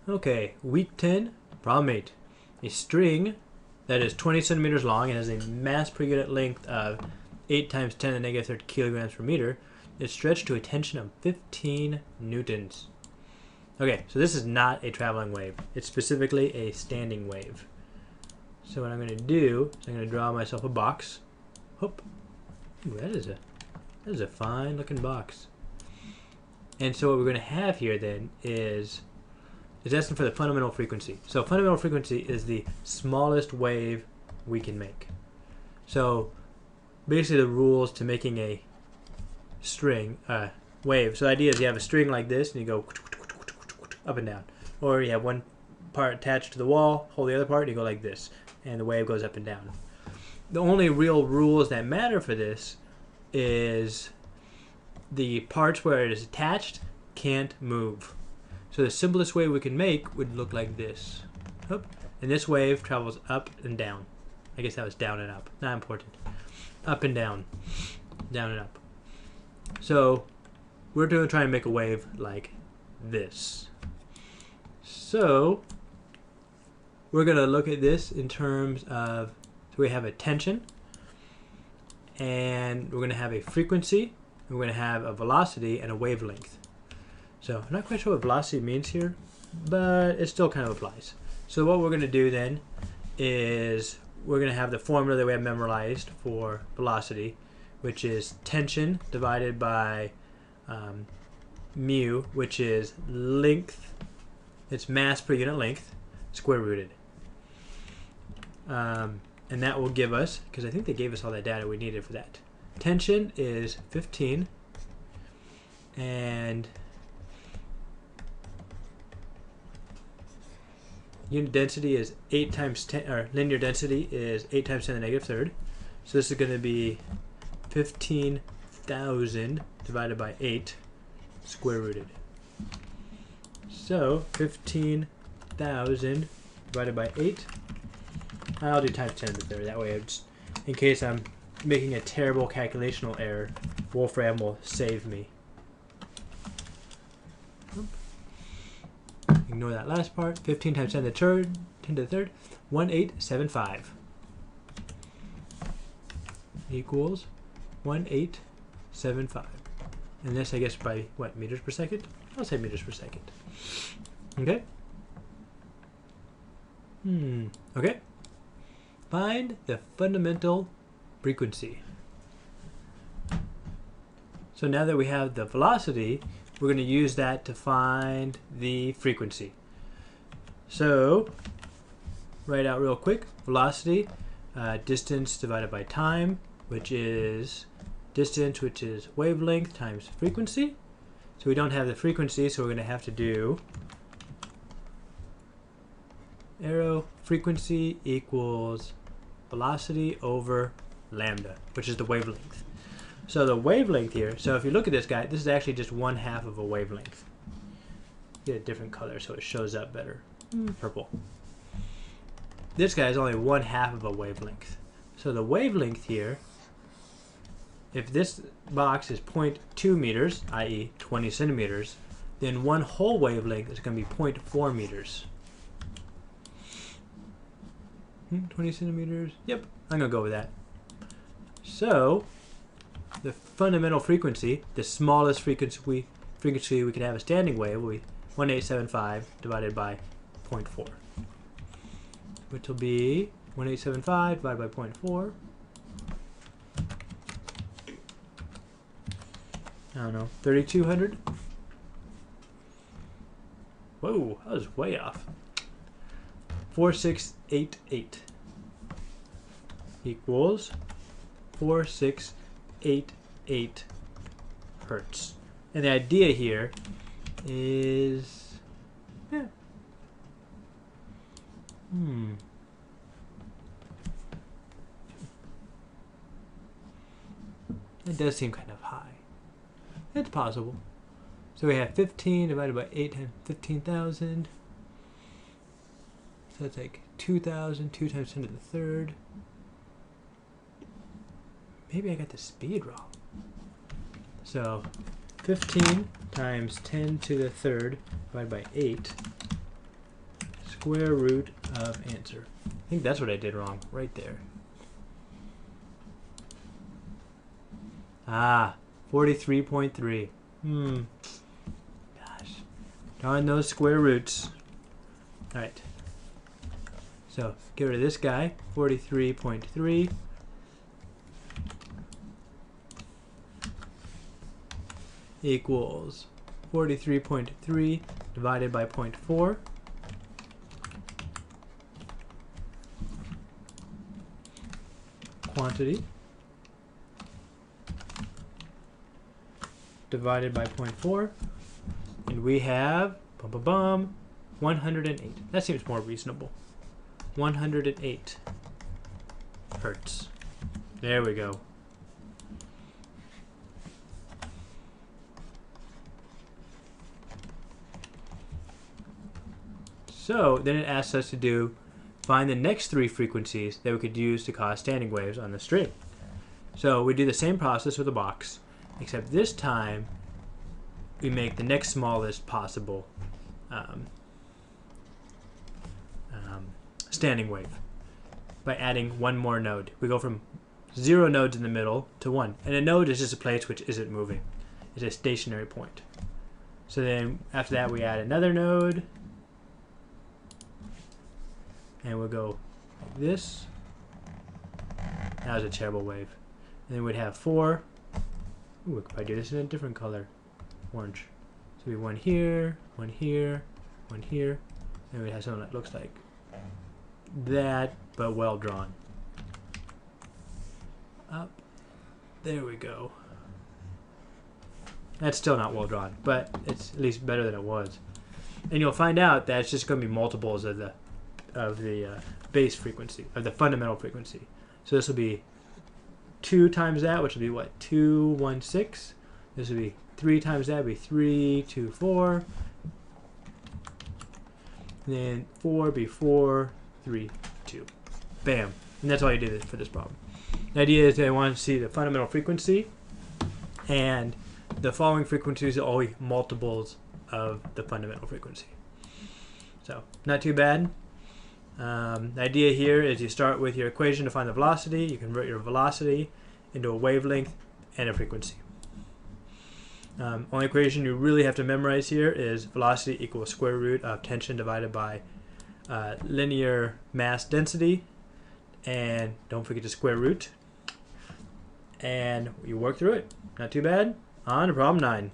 Okay, week 10, problem 8. A string that is 20 centimeters long and has a mass per unit length of 8 times 10 to the negative 3rd kilograms per meter is stretched to a tension of 15 newtons. Okay, so this is not a traveling wave. It's specifically a standing wave. So what I'm going to do is I'm going to draw myself a box. Whoop. Ooh, that is a fine looking box. And so what we're going to have here then is asking for the fundamental frequency. So fundamental frequency is the smallest wave we can make. So basically the rules to making a string wave. So the idea is you have a string like this and you go up and down. Or you have one part attached to the wall, hold the other part, and you go like this. And the wave goes up and down. The only real rules that matter for this is the parts where it is attached can't move. So the simplest wave we can make would look like this. And this wave travels up and down. I guess that was down and up. Not important. Up and down. Down and up. So we're going to try and make a wave like this. So we're going to look at this in terms of, so we have a tension, and we're going to have a frequency, and we're going to have a velocity and a wavelength. So I'm not quite sure what velocity means here, but it still kind of applies. So what we're going to do then is we're going to have the formula that we have memorized for velocity, which is tension divided by mu, which is length, it's mass per unit length, square rooted. And that will give us, because I think they gave us all that data we needed for that. Tension is 15, and unit density is 8 times 10, or linear density is 8 times 10 to the negative 3rd. So this is going to be 15,000 divided by 8 square rooted. So 15,000 divided by 8. I'll do times 10 to the 3rd. That way, just, in case I'm making a terrible calculational error, Wolfram will save me. Ignore that last part. 15 times 10 to the 3rd, 1875 equals 1875. And this, I guess, by what, meters per second? I'll say meters per second. Okay. Okay. Find the fundamental frequency. So now that we have the velocity, we're going to use that to find the frequency. So, write out real quick. Velocity, distance divided by time, which is distance, which is wavelength times frequency. So we don't have the frequency, so we're going to have to do arrow frequency equals velocity over lambda, which is the wavelength. So the wavelength here, so if you look at this guy, this is actually just 1/2 of a wavelength. Get a different color so it shows up better. Purple. This guy is only 1/2 of a wavelength. So the wavelength here, if this box is 0.2 meters, i.e. 20 centimeters, then one whole wavelength is going to be 0.4 meters. 20 centimeters? Yep, I'm going to go with that. So the fundamental frequency, the smallest frequency we could have a standing wave, will be 1875 divided by 0.4, which will be 1875 divided by 0.4. I don't know, 3,200? Whoa, that was way off. 4688 equals 4688 hertz. And the idea here is, it does seem kind of high. It's possible. So we have 15 divided by 8 times 15,000. So that's like 2,000, 2 times 10 to the 3rd. Maybe I got the speed wrong. So 15 times 10 to the 3rd divided by 8 square root of answer. I think that's what I did wrong right there. Ah, 43.3. Gosh. Darn those square roots. Alright. So, get rid of this guy. 43.3. Equals 43.3 divided by 0.4. Quantity divided by 0.4, and we have 108. That seems more reasonable. 108 hertz. There we go. So then it asks us to find the next three frequencies that we could use to cause standing waves on the string. So we do the same process with the box, except this time we make the next smallest possible standing wave by adding one more node. We go from 0 nodes in the middle to 1. And a node is just a place which isn't moving. It's a stationary point. So then after that we add another node. And we'll go like this. That was a terrible wave. And then we'd have 4. Ooh, we could probably do this in a different color. Orange. So we have one here, one here, one here. And we have something that looks like that, but well drawn. Up. There we go. That's still not well drawn, but it's at least better than it was. And you'll find out that it's just going to be multiples of the base frequency, of the fundamental frequency. So this will be 2 times that, which will be what? 216. This will be 3 times that, would be 324. And then 4 would be 4, 3, 2. Bam. And that's all you did for this problem. The idea is they want to see the fundamental frequency, and the following frequencies are always multiples of the fundamental frequency. So, not too bad. The idea here is you start with your equation to find the velocity. You convert your velocity into a wavelength and a frequency. Only equation you really have to memorize here is velocity equals square root of tension divided by linear mass density. And don't forget to square root. And you work through it. Not too bad. On to problem 9.